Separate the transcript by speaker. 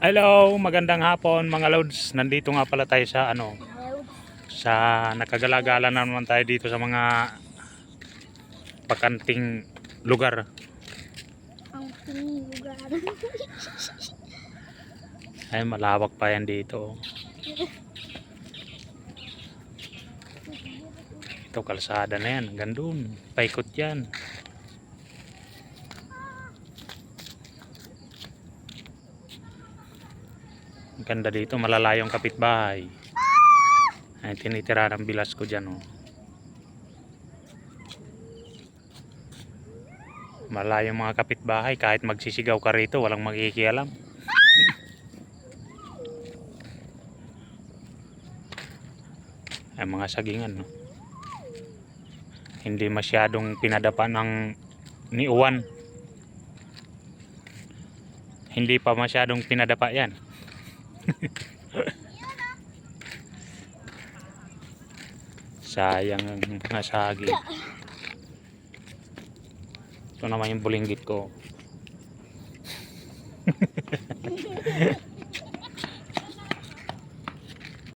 Speaker 1: Hello, magandang hapon mga lods. Nandito nga pala tayo sa sa nakagalagala na naman tayo dito sa mga bakanting lugar.
Speaker 2: Ang tingin lugar.
Speaker 1: Ay, malawak pa yan dito. Ito kalsada na yan, hanggang doon. Paikot yan. Ang ganda dito, malalayong kapitbahay. Ay, tinitira ng bilas ko dyan, oh. Malayong mga kapitbahay, kahit magsisigaw ka rito, walang makikialam. Ay, mga sagingan, no? Hindi masyadong pinadapa ng ni Uwan. Hindi pa masyadong pinadapa yan. Sayang ang nasagi. Ito naman yung bulinggit ko.